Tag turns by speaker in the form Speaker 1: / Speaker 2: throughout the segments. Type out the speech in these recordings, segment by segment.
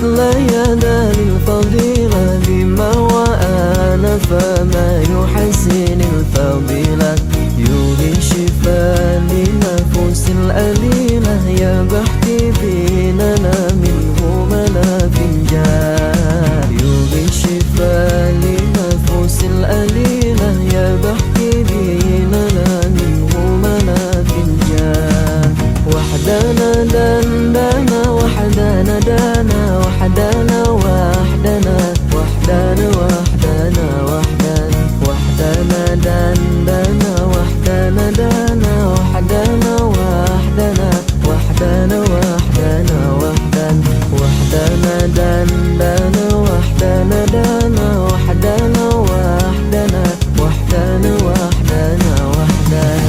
Speaker 1: ليالي الفضيلة بما وأنا فما يحسن الفضيلة يوهي شفاء لنفوس الأليلة يا بحتي بيننا منه ملا فنجان يوهي شفاء لنفوس الأليلة يا بحتي بيننا منه ملا فنجان وحدنا دندنا وحدنا دانا وحدنا وحدنا وحدنا وحدنا وحدنا وحدنا دندنا وحدنا دانا وحدنا وحدنا وحدنا وحدنا وحدنا وحدنا دندنا وحدنا دانا وحدنا وحدنا وحدنا وحدنا وحدنا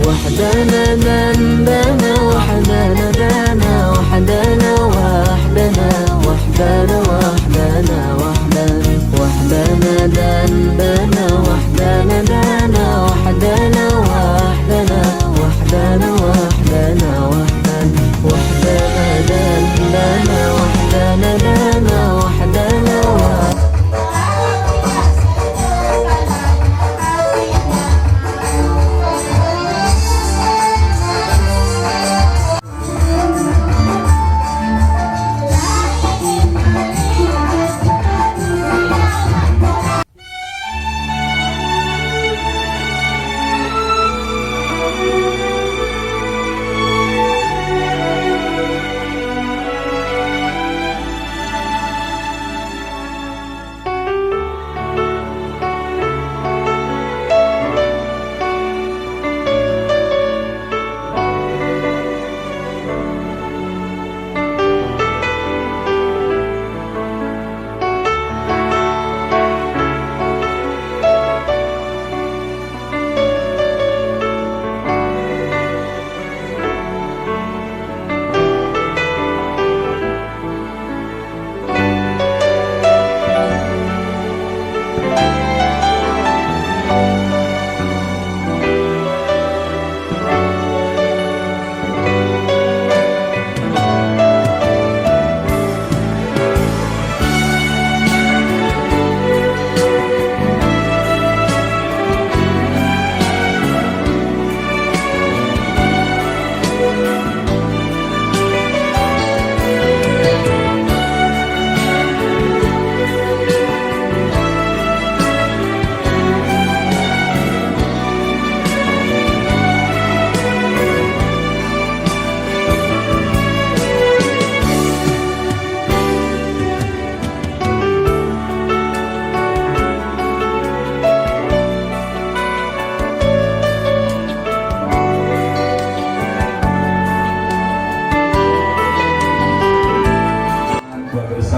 Speaker 1: وحدنا دندنا وحدنا دانا وحدنا وحدنا وحدنا وحدنا وحدنا وحدنا دندنا وحدنا دانا وحدنا وحدنا وحدنا وحدنا وحدنا وحدنا دندنا وحدنا دانا وحدنا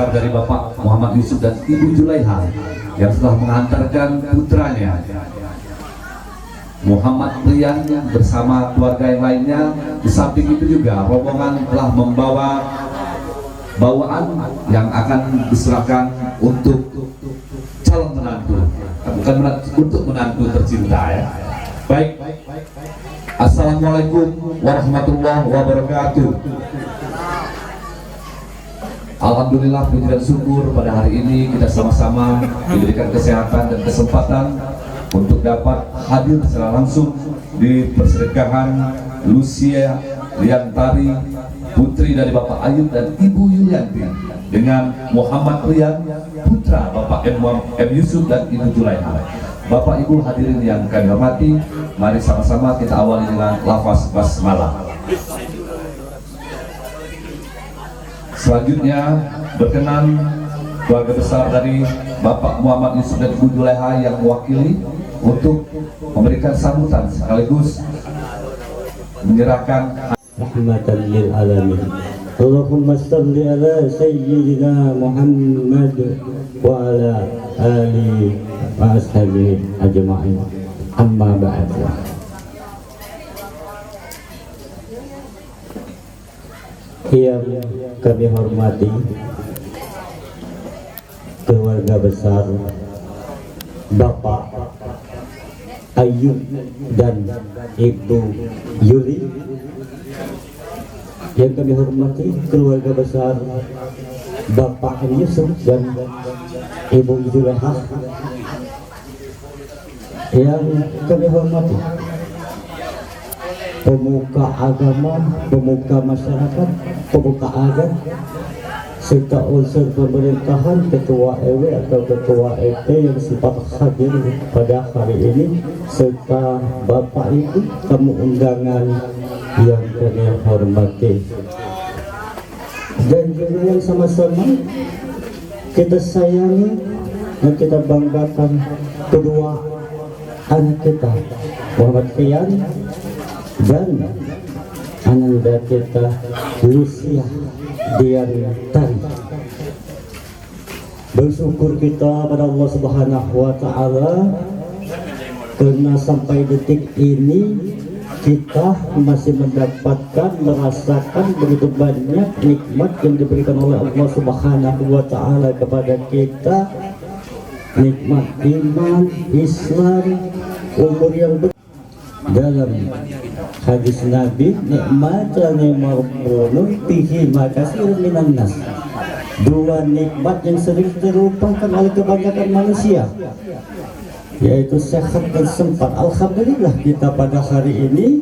Speaker 2: dari Bapak Muhammad Yusuf dan Ibu Julaiha yang telah mengantarkan putranya Muhammad Rian bersama keluarga yang lainnya. Di samping itu juga rombongan telah membawa bawaan yang akan diserahkan untuk calon menantu, bukan menantu, untuk menantu tercinta ya. Baik, Assalamualaikum warahmatullahi wabarakatuh. Alhamdulillah, puji dan syukur pada hari ini kita sama-sama diberikan kesehatan dan kesempatan untuk dapat hadir secara langsung di persedekahan Lucia Liantari, putri dari Bapak Ayub dan Ibu Yulianti, dengan Muhammad Rian, putra Bapak M. Yusuf dan Ibu Julaiha. Bapak Ibu hadirin yang kami hormati, mari sama-sama kita awali dengan lafaz basmalah. Selanjutnya berkenan keluarga besar dari Bapak Muhammad Yusuf dan Ibu Juleha yang mewakili untuk memberikan sambutan sekaligus menyerahkan
Speaker 3: rahmatan lil alamin. Allahumma salli ala sayyidina Muhammad wa ala ali wa ashabihi ajma'in. Amma ba'd. Yang kami hormati keluarga besar Bapak Ayub dan Ibu Yuli, yang kami hormati keluarga besar Bapak Yusuf dan Ibu Juleha, yang kami hormati pemuka agama, pemuka masyarakat, pemuka adat, serta unsur pemerintahan, ketua RW atau ketua RT yang sempat hadir pada hari ini, serta Bapak Ibu tamu undangan yang kami hormati, dan juga yang sama-sama kita sayangi dan kita banggakan kedua anak kita, Muhammad Fian dan ananda kita Lucia Diantari. Bersyukur kita pada Allah Subhanahu wa Ta'ala karena sampai detik ini kita masih mendapatkan, merasakan begitu banyak nikmat yang diberikan oleh Allah Subhanahu wa Ta'ala kepada kita, nikmat iman, Islam, umur yang dalam hadis Nabi, nikmatane marhunun fihi makasir minan nas. Dua nikmat yang sering terlupakan oleh kebanyakan manusia, yaitu sehat dan sempat. Alhamdulillah kita pada hari ini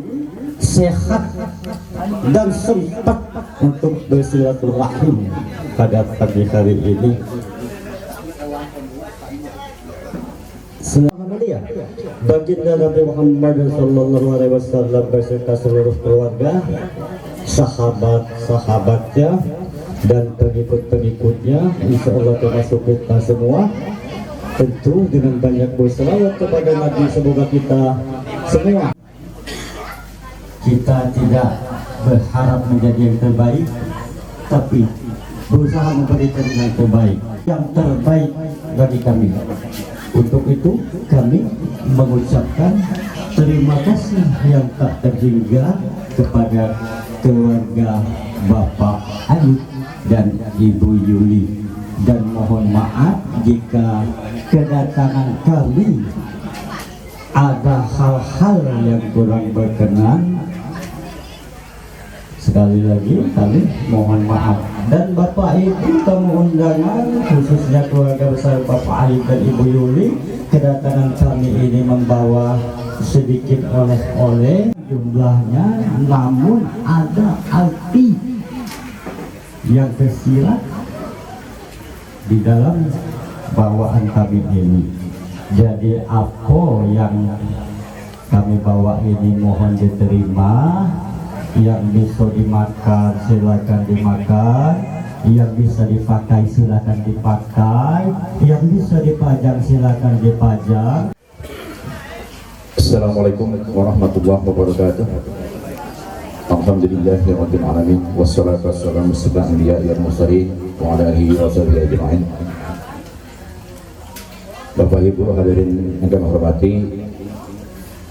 Speaker 3: sehat dan sempat untuk bersilaturahim pada pagi hari ini. Baginda Nabi Muhammad SAW beserta seluruh keluarga, sahabat-sahabatnya dan pengikut-pengikutnya, insya Allah termasuk kita semua, tentu dengan banyak berselawat kepada Nabi. Semoga kita semua, kita tidak berharap menjadi yang terbaik, tapi berusaha memberikan yang terbaik bagi kami. Untuk itu kami mengucapkan terima kasih yang tak terhingga kepada keluarga Bapak Ayub dan Ibu Yuli, dan mohon maaf jika kedatangan kami ada hal-hal yang kurang berkenan. Sekali lagi kami mohon maaf. Dan Bapak Ibu tamu undangan, khususnya keluarga besar Bapak Ayub dan Ibu Yuli, kedatangan kami ini membawa sedikit oleh-oleh, jumlahnya namun ada arti yang tersirat di dalam bawaan kami ini. Jadi apa yang kami bawa ini mohon diterima. Yang bisa dimakan silakan dimakan, yang bisa dipakai silakan dipakai, yang bisa dipajang silakan dipajang.
Speaker 4: Assalamualaikum warahmatullahi wabarakatuh. Alhamdulillahirabbil alamin, wassalatu wassalamu ala anbiya'i wal mursalin wa ala alihi wa sahbihi ajma'in. Bapak Ibu hadirin yang kami hormati,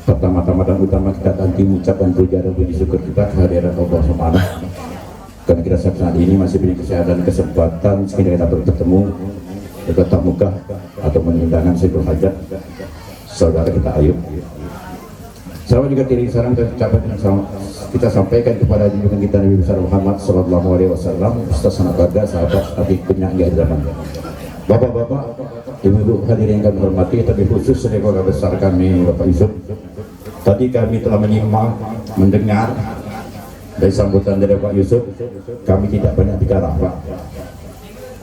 Speaker 4: pertama-tama dan utama kita tanti mengucapkan puja dan puji syukur kita kehadiran Allah Subhanahu, karena kita saat ini masih punya kesehatan, kesempatan sehingga kita bertemu bertatap muka atau menundangan sebuah hajat saudara kita Ayub. Salam juga tidak sarang dan ucapan kita sampaikan kepada junjungan kita Nabi besar Muhammad Sallallahu Alaihi Wasallam, beserta sanak keluarga, sahabat, adik penyanyi di zaman. Bapak-bapak, ibu-ibu hadirin yang kami hormati, tapi khusus dari keluarga besar kami Bapak Yusuf. Tadi kami telah menyimak, mendengar dari sambutan dari Pak Yusuf. Kami tidak banyak bicara, Pak.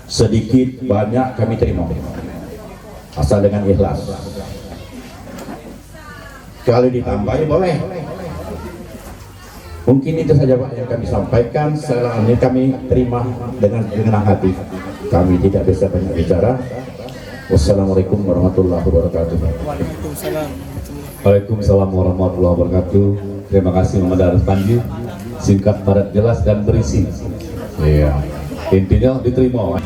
Speaker 4: Sedikit banyak kami terima, asal dengan ikhlas. Kalau ditambahi boleh. Mungkin itu saja Pak yang kami sampaikan. Selanjutnya kami terima dengan hati. Kami tidak bisa banyak bicara. Wassalamualaikum warahmatullahi wabarakatuh.
Speaker 2: Waalaikumsalam warahmatullahi wabarakatuh. Terima kasih Muhammad Arif Panji. Singkat, padat, jelas dan berisi. Iya. Intinya diterima.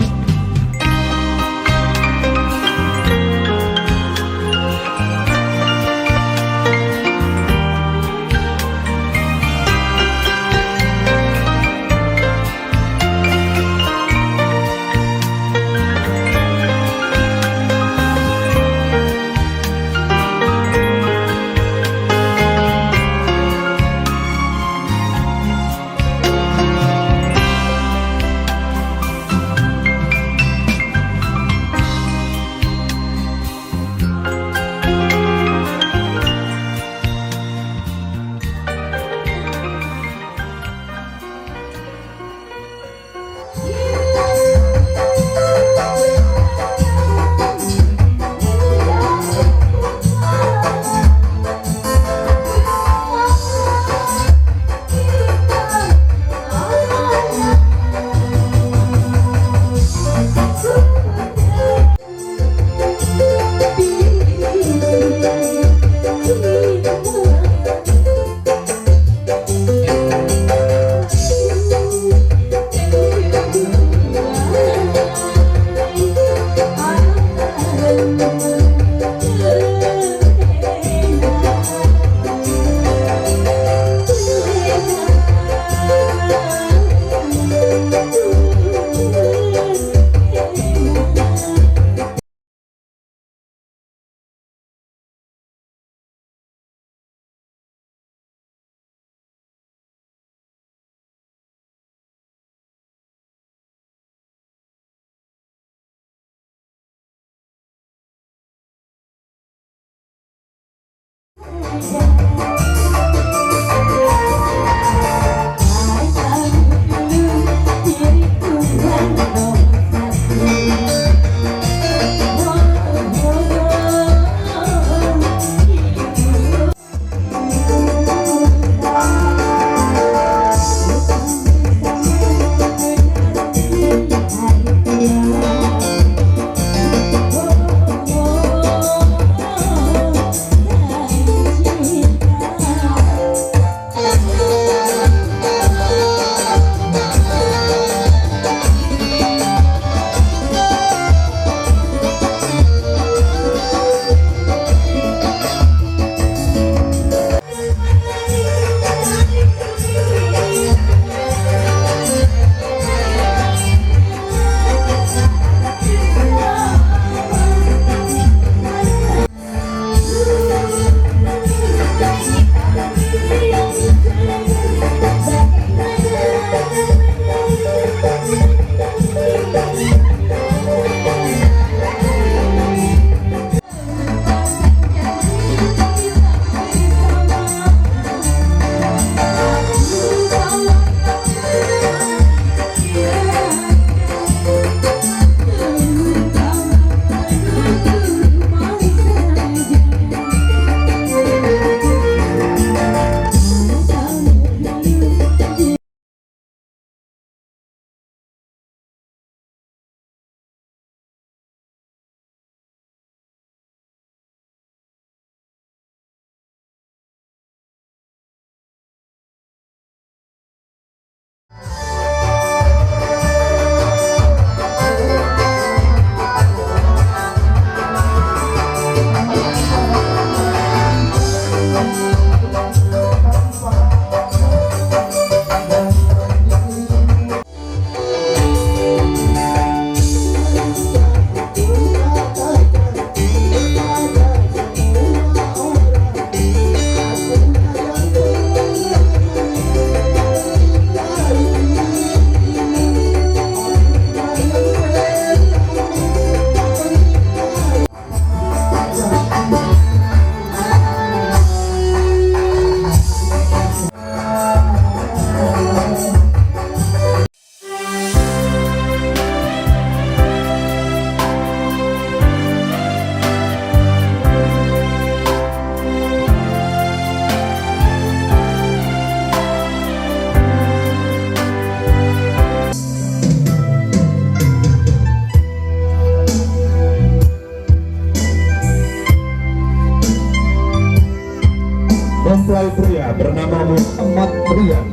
Speaker 2: bernama Muhammad Rian,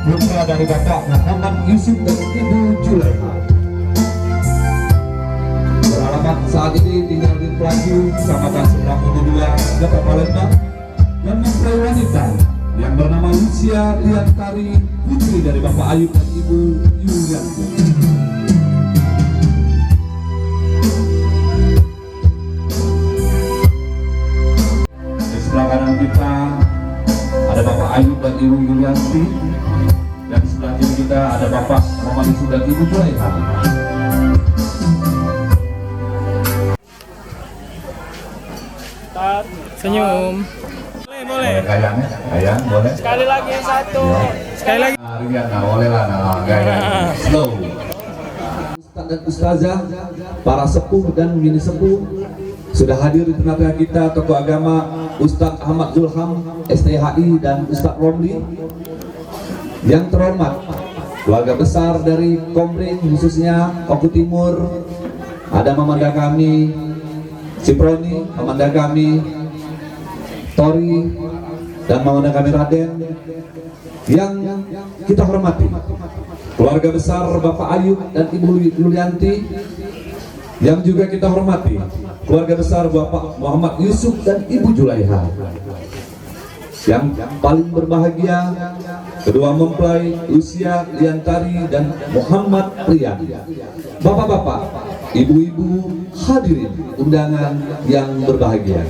Speaker 2: putra dari Bapak Muhammad Yusuf dan Ibu Julaiha. Beralamat saat ini tinggal di Pelaju, Kecamatan Seberang Ududua, Kota Palembang, dan mempelai wanita yang bernama Lucia Liantari, putri dari Bapak Ayub dan Ibu Yulianti. Di sebelah kanan kita ada Bapak Ayub dan Ibu Yulianti, dan di sebelah kiri kita ada Bapak Muhammad Yusuf dan Ibu Julaiha.
Speaker 5: Senyum. Boleh.
Speaker 2: Kayangnya, kayang boleh.
Speaker 5: Sekali lagi satu. Sekali lagi.
Speaker 2: Rian, nah boleh lah, nah gaya slow. Ustaz dan Ustazah, para sepuh dan mini sepuh, sudah hadir di tengah-tengah kita tokoh agama Ustaz Ahmad Zulham, STHI, dan Ustaz Romli. Yang terhormat keluarga besar dari Komering, khususnya Oku Timur, ada Mamanda kami Ciproni, Mamanda kami Tori, dan Mamanda kami Raden. Yang kita hormati keluarga besar Bapak Ayub dan Ibu Yulianti, yang juga kita hormati keluarga besar Bapak Muhammad Yusuf dan Ibu Julaiha. Yang paling berbahagia kedua mempelai Lucia Liantari dan Muhammad Rian. Bapak-bapak, ibu-ibu, hadirin undangan yang berbahagia,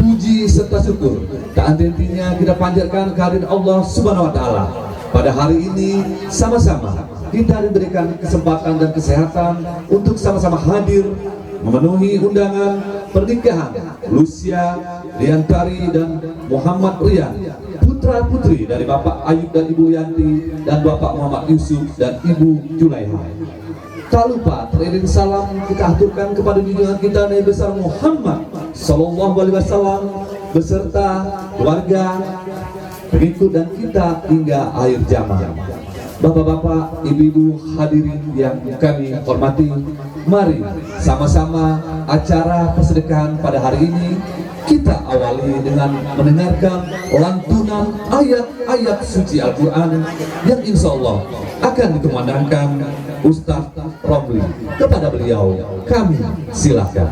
Speaker 2: puji serta syukur tak henti-hentinya kita panjatkan kehadiran Allah Subhanahu wa Ta'ala. Pada hari ini sama-sama kita diberikan kesempatan dan kesehatan untuk sama-sama hadir memenuhi undangan pernikahan Lucia Liantari dan Muhammad Rian, putra-putri dari Bapak Ayub dan Ibu Yanti dan Bapak Muhammad Yusuf dan Ibu Julaiha. Tak lupa teriring salam kita aturkan kepada junjungan kita Nabi besar Muhammad Sallallahu Alaihi Wasallam beserta keluarga, pengikut dan kita hingga akhir zaman. Bapak-bapak, ibu-ibu, hadirin yang kami hormati, mari sama-sama acara persedekahan pada hari ini kita awali dengan mendengarkan lantunan ayat-ayat suci Al-Quran yang insya Allah akan dikumandangkan Ustaz Romli. Kepada beliau kami silakan.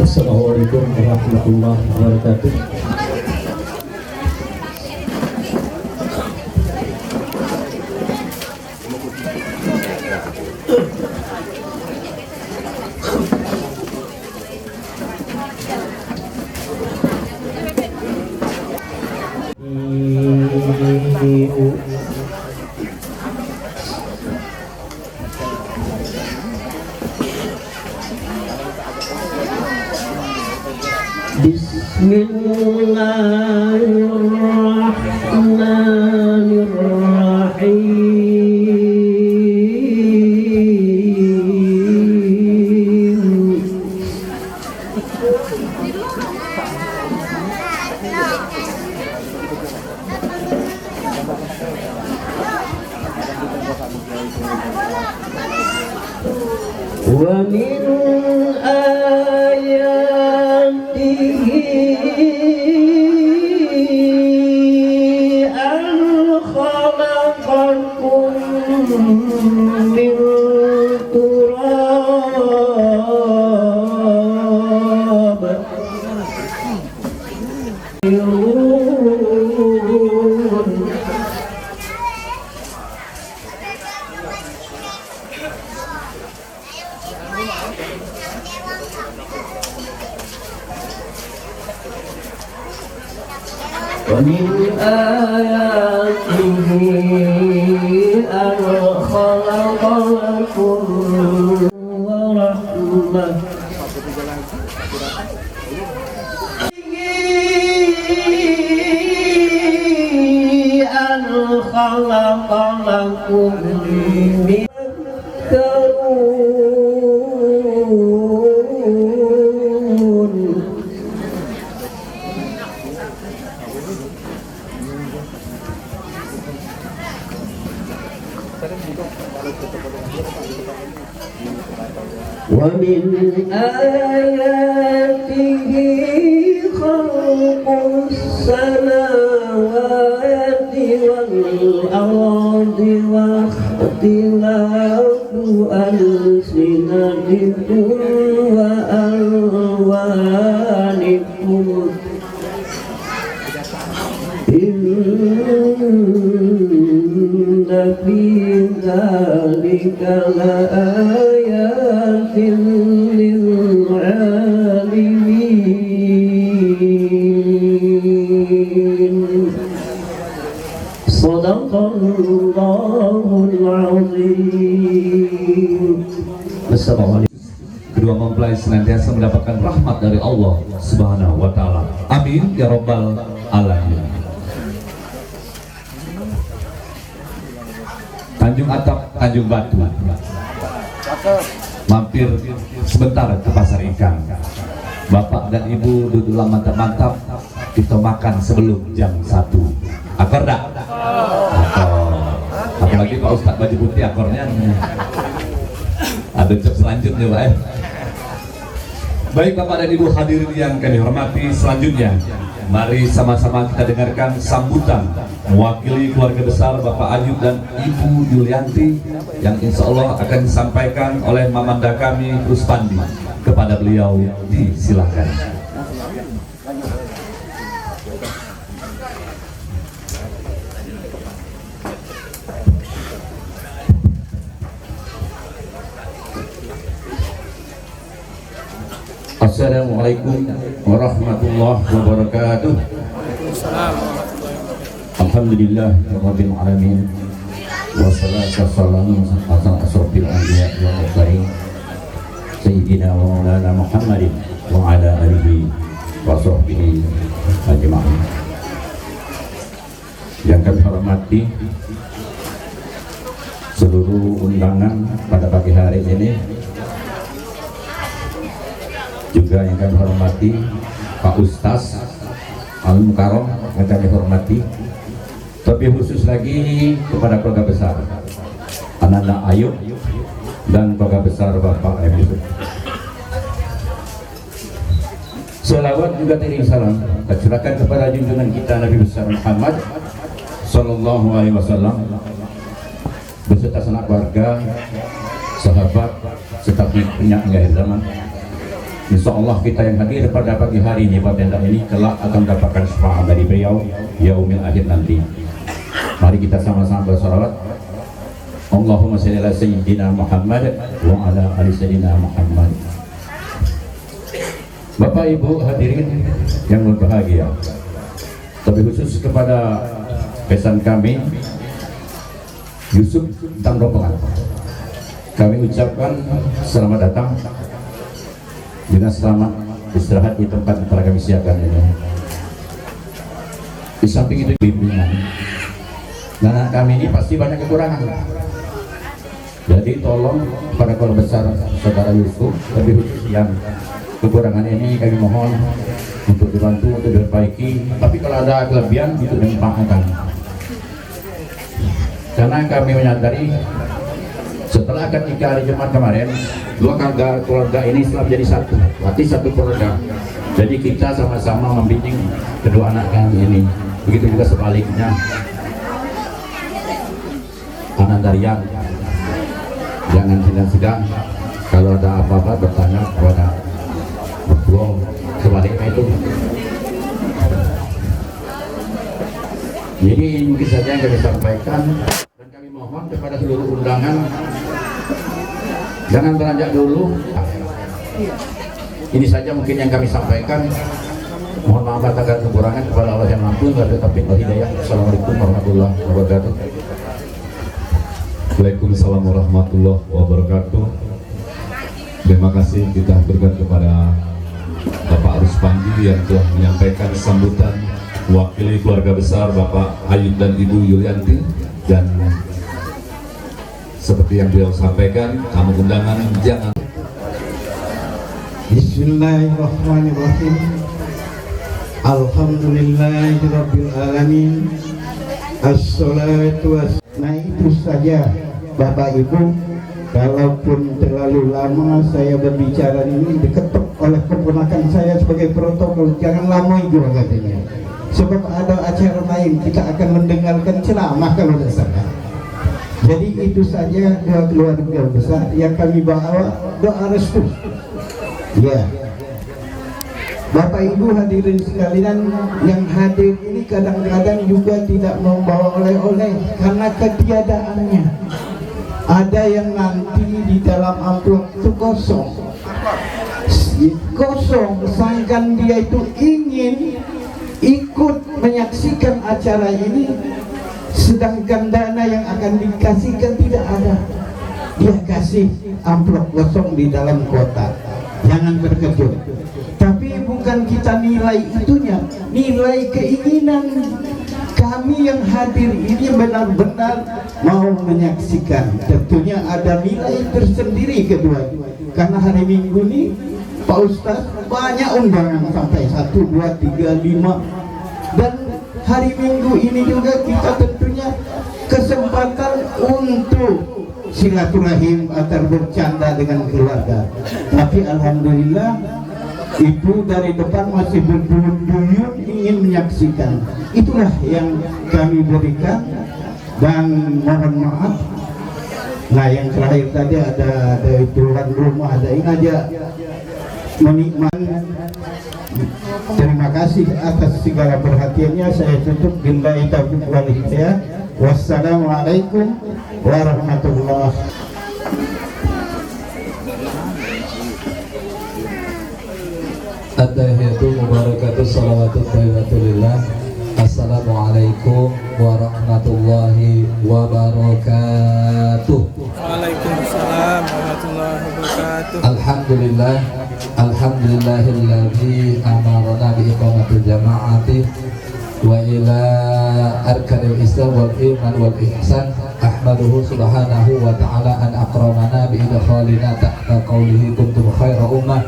Speaker 3: Assalamualaikum warahmatullahi wabarakatuh.
Speaker 1: Wa min ayatihi an khalaqakum min turab wa min ayatihi an khalaqakum wa rahmah خلق لكم من تذكرون ومن آياته خلق السماوات والأرض واختلاف ألسنتكم وألوانكم إن في ذلك لآيات للعالمين صدق الله العظيم. Assalamualaikum.
Speaker 2: Kedua mempelai senantiasa mendapatkan rahmat dari Allah Subhanahu wa Ta'ala. Amin ya Rabbal Alamin. Tanjung Atap, Tanjung Batu. Mampir sebentar ke pasar ikan. Bapak dan Ibu duduklah mantap-mantap. Kita makan sebelum jam 1. Akor dak? Akor. Apalagi Pak Ustadz baju putih akornya. Ada job selanjutnya Pak. Baik Bapak dan Ibu hadirin yang kami hormati, selanjutnya mari sama-sama kita dengarkan sambutan mewakili keluarga besar Bapak Ayub dan Ibu Yulianti yang insya Allah akan disampaikan oleh Mamanda kami Ruspandi. Kepada beliau disilakan.
Speaker 4: Assalamualaikum warahmatullahi wabarakatuh. Alhamdulillah rabbil alamin. Wassalatu wassalamu ala asrofil anbiya wal mursalin sayyidina wa maulana Muhammadin wa ala alihi wa sahbihi ajma'in. Yang kami hormati seluruh undangan pada pagi hari ini, juga yang kami hormati Pak Ustaz Al-Mukarram yang kami hormati, tapi khusus lagi kepada keluarga besar anak-anak Ayub dan keluarga besar Bapak Yusuf. Selawat juga teriring salam tercurahkan kepada junjungan kita Nabi besar Muhammad Sallallahu Alaihi Wasallam beserta sanak keluarga, sahabat, serta pengikutnya hingga akhir zaman. Insya Allah kita yang hadir pada pagi hari ini pada tenda ini kelak akan mendapatkan syafaat dari beliau yaumil akhir nanti. Mari kita sama-sama bersolawat. Allahumma shalli ala sayyidina Muhammad wa ala ali sayyidina Muhammad. Bapak Ibu hadirin yang berbahagia, tapi khusus kepada pesan kami Yusuf dan rombongan, kami ucapkan selamat datang dengan selamat istirahat di tempat yang telah kami siapkan ini. Di samping itu bimbingan, anak kami ini pasti banyak kekurangan. Jadi tolong pada keluarga besar saudara Yusuf, lebih khusus yang kekurangan ini kami mohon untuk dibantu, untuk diperbaiki. Tapi kalau ada kelebihan itu dimanfaatkan. Karena kami menyadari setelah ketika hari Jumat kemarin, dua keluarga ini telah menjadi satu, berarti satu keluarga. Jadi kita sama-sama membimbing kedua anak kami ini. Begitu juga sebaliknya, anak Darian jangan segan-segan kalau ada apa-apa bertanya kepada berbuang, sebaliknya itu. Jadi mungkin saja yang kami sampaikan, dan kami mohon kepada seluruh undangan jangan beranjak dulu. Ini saja mungkin yang kami sampaikan. Mohon maaf atas kekurangan, kepada Allah yang mampu dan taufiq wal hidayah. Assalamualaikum warahmatullahi wabarakatuh.
Speaker 2: Waalaikumsalam warahmatullahi wabarakatuh. Terima kasih kita berikan kepada Bapak Ruspandi yang telah menyampaikan sambutan mewakili keluarga besar Bapak Ayub dan Ibu Yulianti, dan seperti yang beliau sampaikan, tamu undangan jangan.
Speaker 6: Bismillahirrahmanirrahim. Alhamdulillahirabbil alamin. Assalatu was. Nah itu saja Bapak Ibu, kalaupun terlalu lama saya berbicara ini diketuk oleh keponakan saya sebagai protokol, jangan lama juga katanya. Sebab ada acara lain kita akan mendengarkan ceramah kalau tidak salah. Jadi itu saja doa keluarga besar yang kami bawa, doa restu. Ya, Bapak Ibu hadirin sekalian yang hadir ini kadang-kadang juga tidak membawa oleh-oleh karena ketiadaannya. Ada yang nanti di dalam amplop itu kosong, sangkan dia itu ingin ikut menyaksikan acara ini, sedangkan dana yang akan dikasihkan tidak ada. Dia kasih amplop kosong di dalam kotak. Jangan terkejut. Tapi bukan kita nilai itunya, nilai keinginan kami yang hadir ini benar-benar mau menyaksikan. Tentunya ada nilai tersendiri kedua, karena hari Minggu ini Pak Ustadz banyak undangan sampai 1, 2, 3, 5, dan hari Minggu ini juga kita tentunya kesempatan untuk silaturahim atau bercanda dengan keluarga. Tapi alhamdulillah ibu dari depan masih berduyun-duyun ingin menyaksikan. Itulah yang kami berikan, dan mohon maaf. Nah yang terakhir tadi ada tuan rumah, ada ini aja menikmati. Terima kasih atas segala perhatiannya. Saya tutup billahi taufiq wal hidayah. Wassalamualaikum warahmatullahi wabarakatuh.
Speaker 7: At-tahiyatu mubarakatuh salawatu thayyibatulillah. Assalamualaikum warahmatullahi wabarakatuh.
Speaker 5: Waalaikumsalam warahmatullahi wabarakatuh.
Speaker 7: Alhamdulillah, alhamdulillahilladzi amarna bi iqamatil jama'ati wa ila arkanil islam wal iman wal ihsan. Ahmaduhu subhanahu wa ta'ala an akramana bi idkhalina tahta qawlihi kuntum khaira ummah,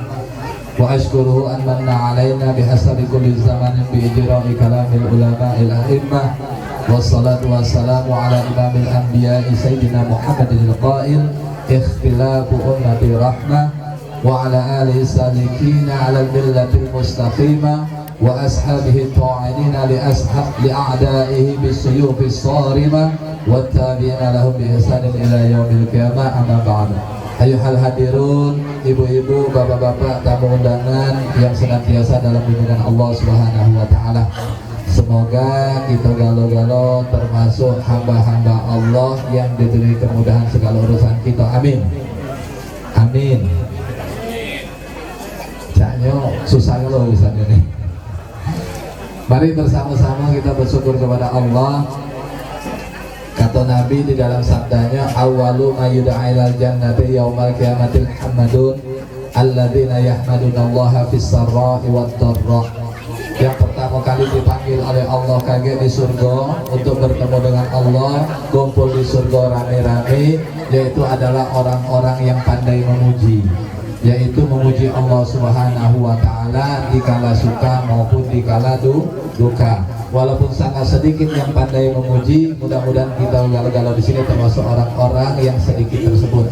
Speaker 7: wa ashkuruhu an manna alaina bihasabi kulli zamanin bi ijra'i kalamil ulama'il a'immah. Wassalatu wassalamu ala imamil anbiya'i sayyidina Muhammadin al-qail ikhtilafu ummati rahmah wa ala alihi salikina ala al-millatil mustaqimah wa ashabihi ta'inina li a'da'ihi bisuyufis sarimah wa tabi'ina lahum bi ihsanin ila yaumil qiyamah. Amma ba'du. Ayuhal hadirun, ibu-ibu, bapak-bapak, tamu undangan yang senantiasa dalam lindungan Allah Subhanahu wa taala. Semoga kita galo-galo termasuk hamba-hamba Allah yang diberi kemudahan segala urusan kita. Amin. Amin. Caknya susah lo urusan ini. Mari bersama-sama kita bersyukur kepada Allah. Kata Nabi di dalam sabdanya, awwalu ma yud'a ilal jannati yaumal qiyamatil hamadun alladzina yahmadunallaha fis sarra'i wad dharra. Yang pertama kali dipanggil oleh Allah kaget di surga untuk bertemu dengan Allah, kumpul di surga rame-rame, yaitu adalah orang-orang yang pandai memuji, yaitu memuji Allah Subhanahu wa taala dikala suka maupun dikala duka. Walaupun sangat sedikit yang pandai memuji, mudah-mudahan kita galau-galau di sini termasuk orang-orang yang sedikit tersebut.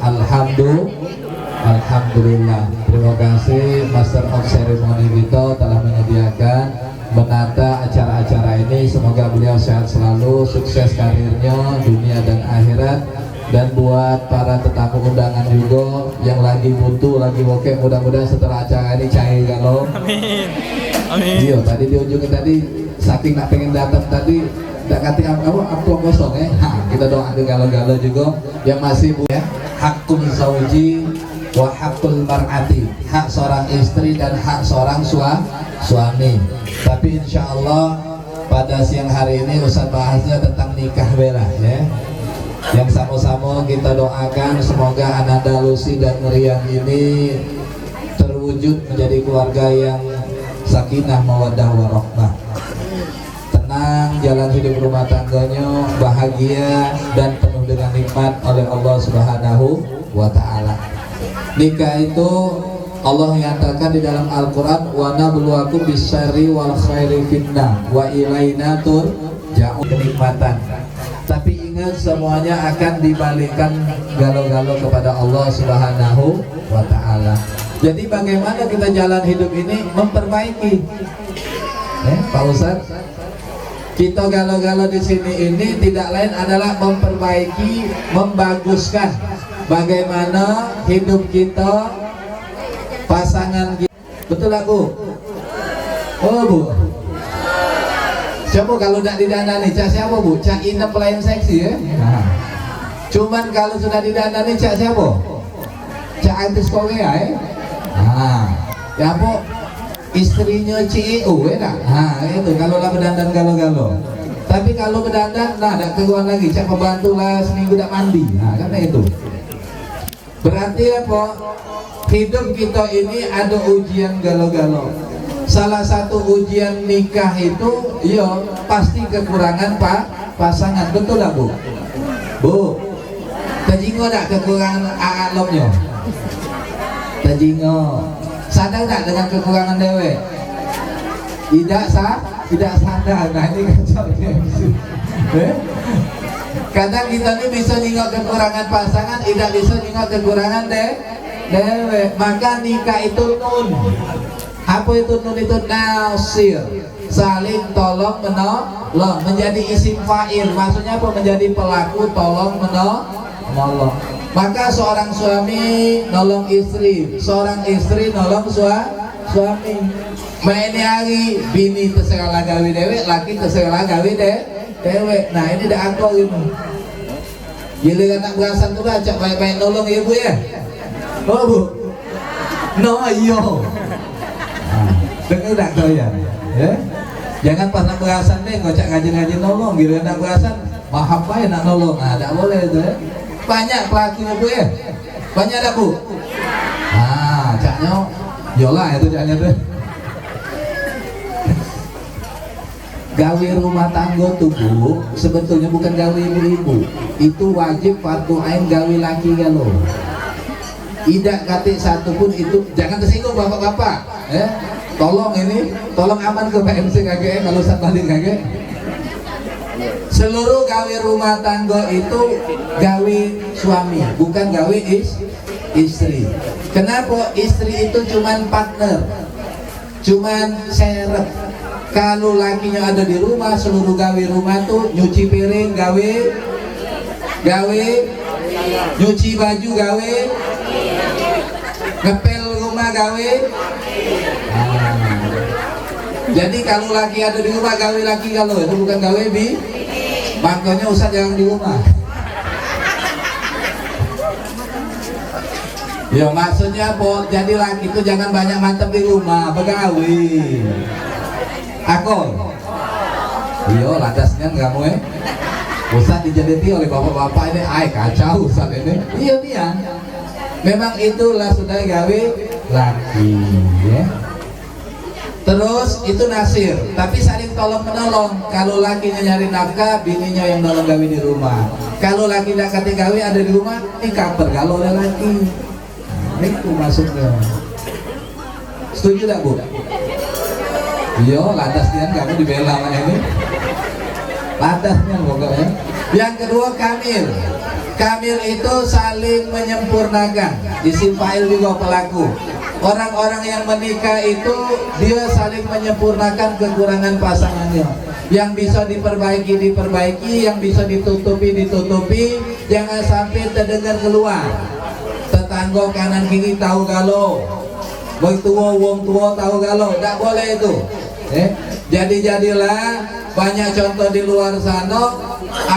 Speaker 7: Alhamdulillah. Terima kasih Master of Ceremony kita telah menyediakan menata acara-acara ini. Semoga beliau sehat selalu, sukses karirnya dunia dan akhirat. Dan buat para tetamu undangan juga yang lagi butuh, lagi bokeh, mudah-mudahan setelah acara ini cair galau.
Speaker 5: Amin. Amin.
Speaker 7: Iya, tadi di ujung tadi saking nak pengen datang tadi tak kati apa kosong ya. Kita doa ke galau-galau juga yang masih bu ya. Hakun zauji wa hakul mar'ati, hak seorang istri dan hak seorang suami. Tapi insya Allah pada siang hari ini Ustaz bahasnya tentang nikah bela ya. Yang sama-sama kita doakan semoga Ananda Lucy dan Meriam ini terwujud menjadi keluarga yang sakinah mawaddah warahmah. jalan hidup rumah tangganya bahagia dan penuh dengan nikmat oleh Allah Subhanahu wa Ta'ala. Nikah itu Allah menyatakan di dalam Al-Quran, wa nabluwakum bisyarri wal khairi fitnah wa ilaina turja'un, kenikmatan. Tapi ingat, semuanya akan dibalikan galau-galau kepada Allah Subhanahu wa Ta'ala. Jadi bagaimana kita jalan hidup ini memperbaiki, Pak Ustadz? Kita galau-galau di sini ini tidak lain adalah memperbaiki, membaguskan bagaimana hidup kita, pasangan kita. Betul lah Bu? Oh Bu, siapa kalau tidak didandani? Cak siapa Bu? Cak Ina pelayan seksi ya? Nah. Cuman kalau sudah didandani cak siapa? Cak artis Korea ya? Nah, ya Bu, istrinya CEO ya tak? Nah itu kalau lah berdandan galau-galau. Tapi kalau berdandan, nah ada keluar lagi, cak pembantu lah seminggu tak mandi. Nah karena itu berarti apa? Hidup kita ini ada ujian galau-galau. Salah satu ujian nikah itu, ya pasti kekurangan pasangan. Betul tak Bu? Bu, tajingo tak kekurangan alamnya? Tajingo. Sadar tak dengan kekurangan dewe? Tidak sadar. Nah ini kacau ini. Kadang kita ini bisa nengok kekurangan pasangan, tidak bisa nengok kekurangan dewe. Maka nikah itu nun. Apa itu nun? Itu nasir, saling tolong menolong, menjadi isim fa'il. Maksudnya apa? Menjadi pelaku tolong menolong. Maka seorang suami nolong istri, seorang istri nolong suami. Main hari bini terserah gawe dewek, laki terserah gawe dewek. Nah ini dah akal ini. Gila anak berasan tu lah, cak baik-baik nolong ya Bu ya. Oh Bu, no iyo. Dengar tak kau ya? Jangan pas nak berasan deh, ngocak ngaji-ngaji nolong. Gila anak berasan, mahal ya nak nolong. Nah tak boleh tu ya. Banyak pelakunya Bu ya? Banyak tak Bu? Ah, caknya yola itu caknya tuh. Gawe rumah tangga tuh Bu, sebetulnya bukan gawe ibu-ibu. Itu wajib fardu ain gawe laki galau. Tidak katik satu pun itu, jangan tersinggung bapak-bapak. Tolong ini, tolong aman ke PMC KGE kalau saat balik KGE. Seluruh gawe rumah tangga itu gawe suami, bukan gawe istri. Kenapa? Istri itu cuman partner, cuman seret. Kalau lakinya ada di rumah, seluruh gawe rumah tuh nyuci piring gawe, nyuci baju gawe, ngepel rumah gawe. Jadi kalau laki ada di rumah gawe laki, kalau itu bukan gawe makanya usah jangan di rumah. Ya maksudnya apa? Jadi laki itu jangan banyak mantep di rumah, begawe. Aku. Iya, ladasnya nggak mau Usah dijaditi oleh bapak-bapak ini, kacau Ustaz ini. Iya dia. Memang itulah sudah gawe laki, ya. Terus itu nasir, tapi saling tolong menolong. Kalau lakinya nyari nafkah, bininya yang nolong gawe di rumah. Kalau laki tidak kate gawe ada di rumah, dikaper kalau oleh laki. Nah, itu maksudnya. Setuju tak Bu? Iya, ladasnya kamu dibela ini. Ladasnya pokoknya. Yang kedua kamil. Kamil itu saling menyempurnakan. Isim fa'il juga pelaku. Orang-orang yang menikah itu dia saling menyempurnakan kekurangan pasangannya. Yang bisa diperbaiki, yang bisa ditutupi. Jangan sampai terdengar keluar. Tetangga kanan kiri tahu galau, wong tua tahu galau, tidak boleh itu. Jadilah banyak contoh di luar sana,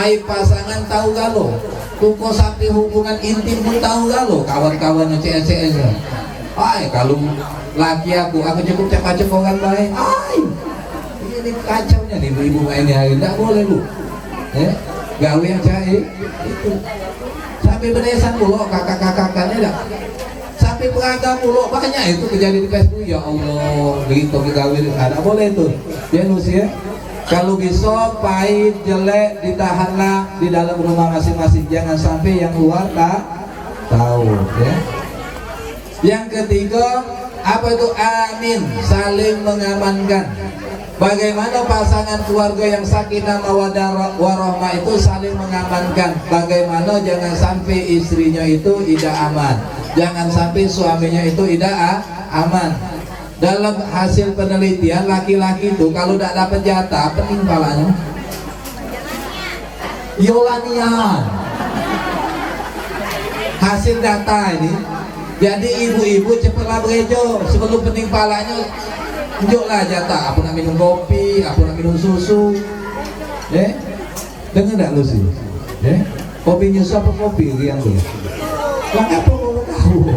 Speaker 7: aib pasangan tahu galau, tuko sampai hubungan intim pun tahu galau, kawan-kawannya CS. Kalau laki aku cukup cepat-cepat baik. Ini kacaunya nih ibu ini hari, tidak boleh Bu. Gawe yang cair itu. Sampai beresan pula kakak-kakaknya dah. Sampai beragam pula banyak itu kejadian di Facebook. Ya Allah, begitu gawe ada boleh itu. Ya nusia. Kalau bisa pahit, jelek, ditahanlah di dalam rumah masing-masing. Jangan sampai yang luar tak tahu ya. Yang ketiga, apa itu amin? Saling mengamankan. Bagaimana pasangan keluarga yang sakinah mawaddah warahmah itu saling mengamankan. Bagaimana jangan sampai istrinya itu tidak aman, jangan sampai suaminya itu tidak aman. Dalam hasil penelitian, laki-laki itu kalau tidak dapat jatah, pening palanya. Yolanian. Hasil data ini. Jadi ibu-ibu cepatlah berejo sebelum pening palanya. Tunjuklah jatah. Aku nak minum kopi, aku nak minum susu. Dengar tak lu sih? Kopi nyusu apa kopi yang tu? Lah apa mau tahu?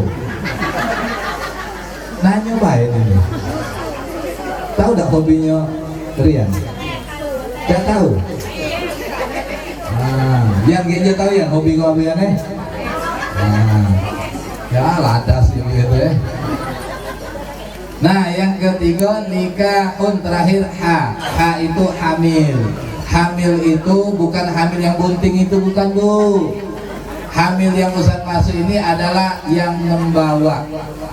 Speaker 7: Nanya baik ini. Tahu tak kopinya Rian? Tak tahu. Yang dia tahu ya hobi kopiannya. Ya ladas gitu ya. Nah, yang ketiga nikahun, terakhir H itu hamil. Hamil itu bukan hamil yang bunting itu, bukan Bu. Hamil yang Ustaz maksud ini adalah yang membawa.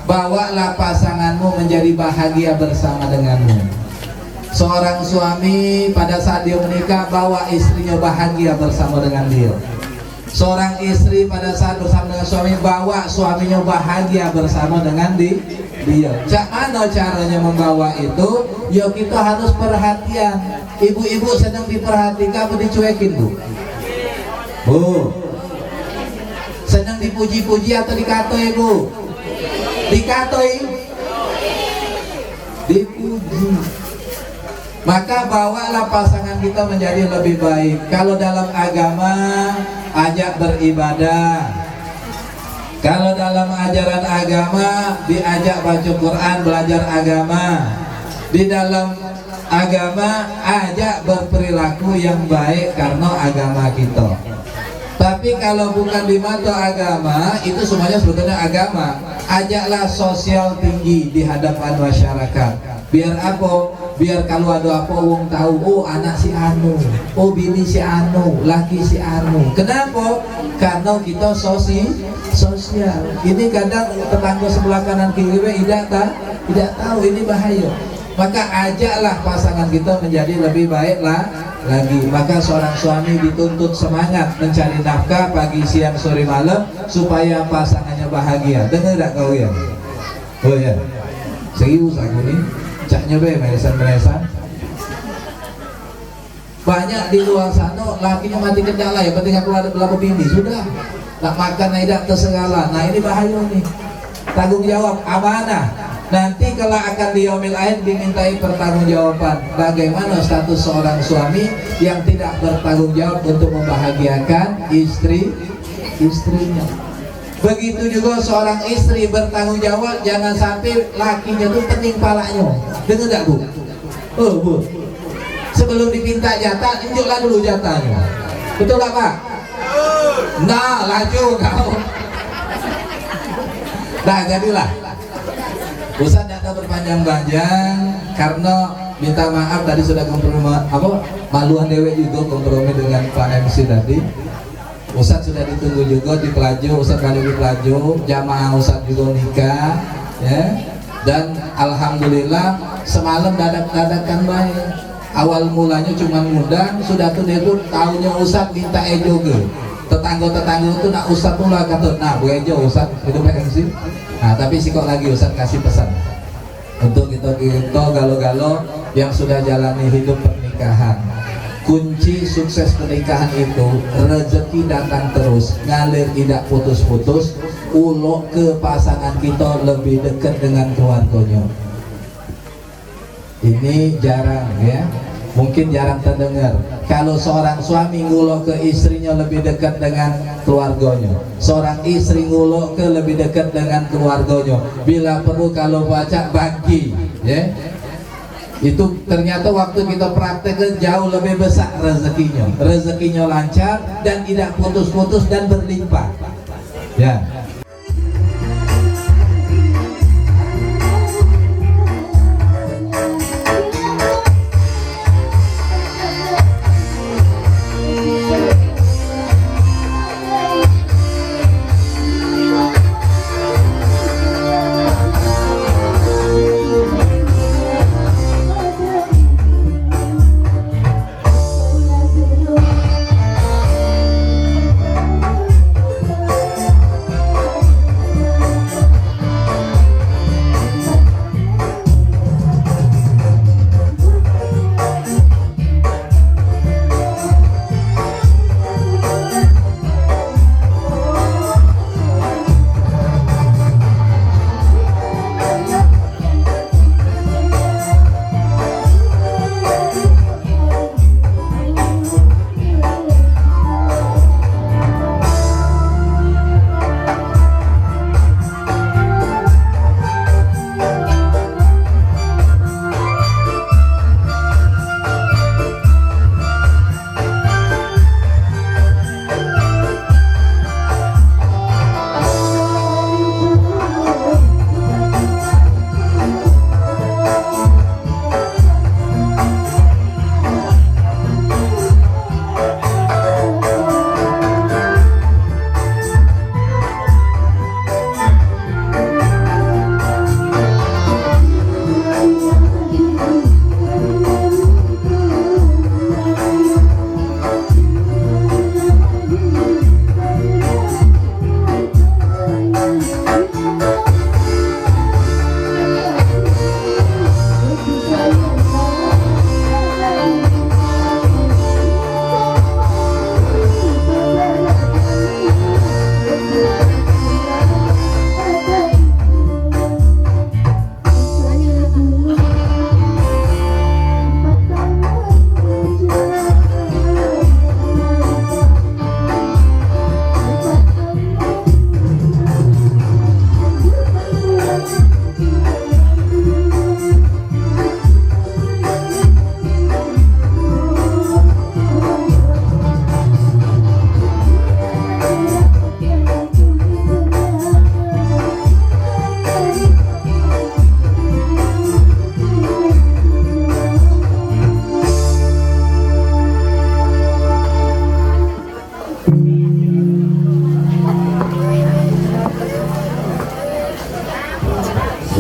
Speaker 7: Bawalah pasanganmu menjadi bahagia bersama denganmu. Seorang suami pada saat dia menikah bawa istrinya bahagia bersama dengan dia. Seorang istri pada saat bersama dengan suami bawa suaminya bahagia bersama dengan dia. Cak mana caranya membawa itu? Ya kita harus perhatian. Ibu-ibu sedang diperhatikan atau dicuekin Bu? Bu, sedang dipuji-puji atau dikatoi Bu? Dikatoi, dipuji. Maka bawalah pasangan kita menjadi lebih baik. Kalau dalam agama ajak beribadah. Kalau dalam ajaran agama diajak baca Quran, belajar agama. Di dalam agama ajak berperilaku yang baik karena agama kita. Tapi kalau bukan di mata agama, itu semuanya sebetulnya agama. Ajaklah sosial tinggi di hadapan masyarakat. Biar apa? Biar kalau ada apa wong tahu, oh anak si anu, oh bini si anu, laki si anu. Kenapa? Karena kita sosial. Ini kadang tetangga sebelah kanan kiri tidak tahu, ini bahaya. Maka ajaklah pasangan kita menjadi lebih baiklah lagi. Maka seorang suami dituntut semangat mencari nafkah pagi, siang, sore, malam supaya pasangannya bahagia. Dengar tak kau ya? Oh ya, serius aku nih. Caknya be melesan. Banyak di luar sana lakinya mati kendala ya, penting aku ada berapa bini sudah. Tak makan tidak tersegala. Nah ini bahaya nih. Tanggung jawab amanah. Nanti kalau akan di yaumil akhir dimintai pertanggungjawaban. Bagaimana status seorang suami yang tidak bertanggung jawab untuk membahagiakan istrinya. Begitu juga seorang istri bertanggung jawab, jangan sampai lakinya tuh pening palanya. Dengar tak Bu? Oh Bu, sebelum dipinta jatah, tunjuklah dulu jatahnya. Betul tak Pak? Nah, laju kau. Nah, jadilah. Ustaz tidak berpanjang-panjang karena minta maaf tadi sudah kompromi maluan dewek juga kompromi dengan Pak MC tadi. Ustaz sudah ditunggu juga di Pelajo, Ustaz kali di Pelajo, jamaah Ustaz juga nikah ya. Dan alhamdulillah semalam dadak-dadakan baik. Awal mulanya cuma ngundang, sudah tuh dia pun tahunya Ustaz minta juga. Tetangga-tetangga itu nak Ustaz pula kata, nah Bu Ejo Ustaz itu MC. Nah tapi sih kok lagi Ustaz kasih pesan untuk kita galo-galo yang sudah jalani hidup pernikahan. Kunci sukses pernikahan itu rezeki datang terus, ngalir tidak putus-putus. Ulok ke pasangan kita lebih dekat dengan keluarganya. Ini jarang ya, mungkin jarang terdengar. Kalau seorang suami ngulok ke istrinya lebih dekat dengan keluarganya, seorang istri ngulok ke lebih dekat dengan keluarganya. Bila perlu kalau baca bagi ya, itu ternyata waktu kita praktekkan jauh lebih besar rezekinya lancar dan tidak putus-putus dan berlimpah ya.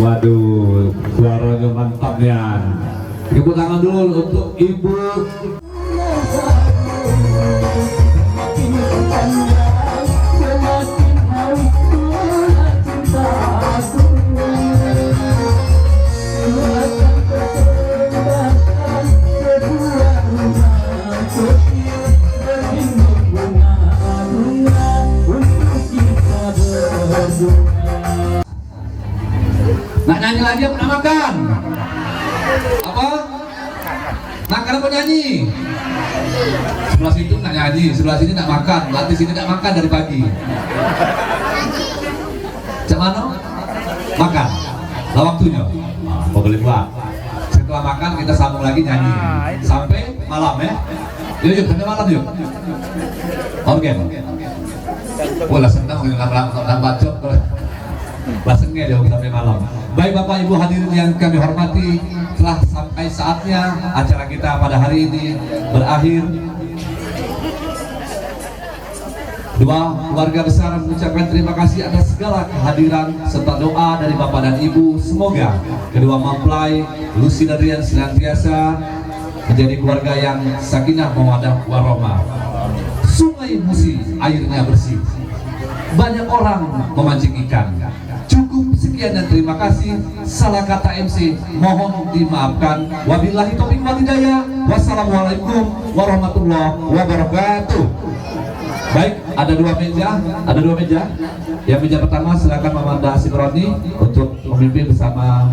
Speaker 2: Waduh, suaranya mantapnya. Tepuk tangan dulu untuk Ibu. Nak nyanyi lagi apa nak makan? Apa? Makan apa nyanyi? Sebelah situ nak nyanyi, sebelah sini nak makan, berarti sini nak makan dari pagi. Cak mana? Makan. Lah waktunya. Oh boleh buat. Setelah makan kita sambung lagi nyanyi sampai malam ya. Yuk sampai malam yuk. Oke. Oh lah senang nggak bacot. Basengnya dia sampai malam. Baik Bapak Ibu hadirin yang kami hormati, telah sampai saatnya acara kita pada hari ini berakhir. Dua keluarga besar mengucapkan terima kasih atas segala kehadiran serta doa dari Bapak dan Ibu. Semoga kedua mempelai Lucy dan Rian senantiasa menjadi keluarga yang sakinah mawaddah warahmah. Sungai Musi airnya bersih. Banyak orang memancing ikan. Cukup sekian dan terima kasih. Salah kata MC mohon dimaafkan. Wabillahi taufiq wal hidayah. Wassalamualaikum warahmatullahi wabarakatuh. Baik, ada dua meja. Yang meja pertama silakan Mamanda Sibroni untuk memimpin bersama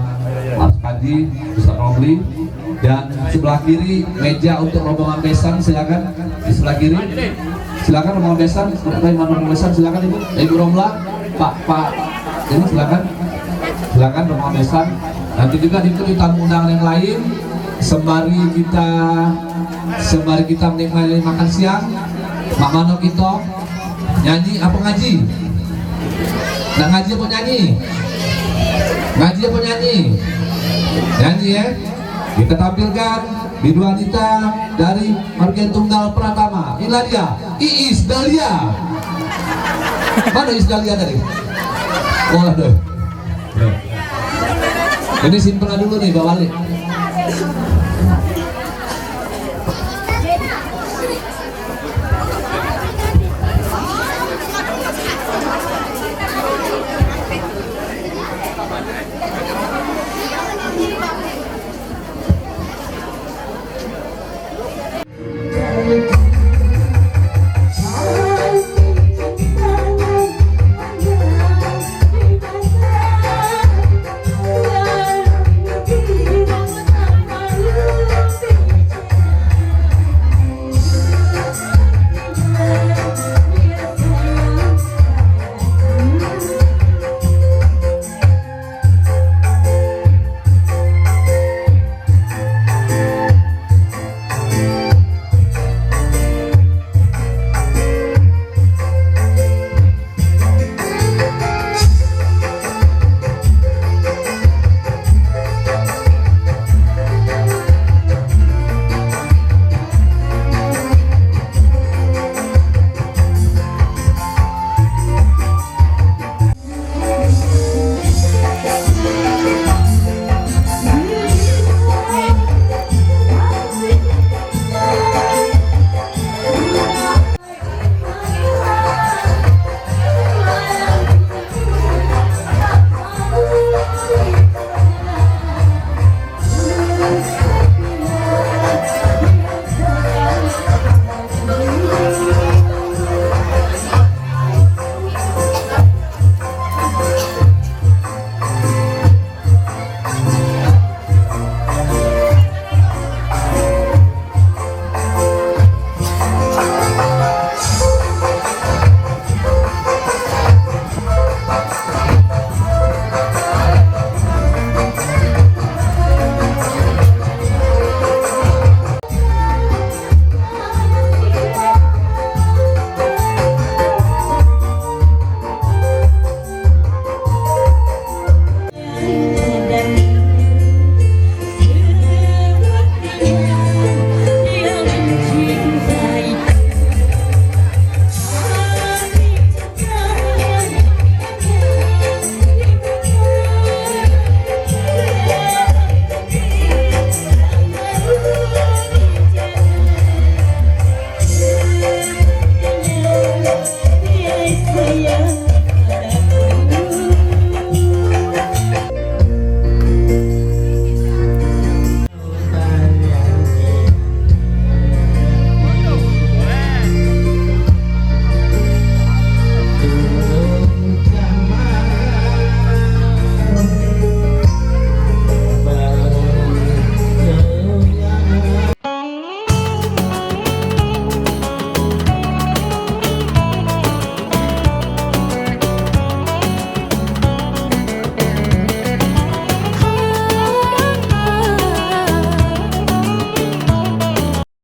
Speaker 2: Mas Panji, Ustaz Romli, dan sebelah kiri meja untuk rombongan besan silakan di sebelah kiri. Silakan rombongan besan, rombongan besan silakan Ibu Romla, Pak ini silakan rombongan besan. Nanti juga diikuti tamu undangan yang lain sembari kita menikmati makan siang. Mak Mano kita nyanyi apa ngaji? Nak ngaji apa nyanyi? Ngaji apa nyanyi? Nyanyi ya. Kita tampilkan bidu wanita dari Margen Tunggal Pratama. Inilah dia, Iis Dahlia. Mana Iis Dahlia tadi? Oh aduh. Ini simpen dulu nih, bawa balik.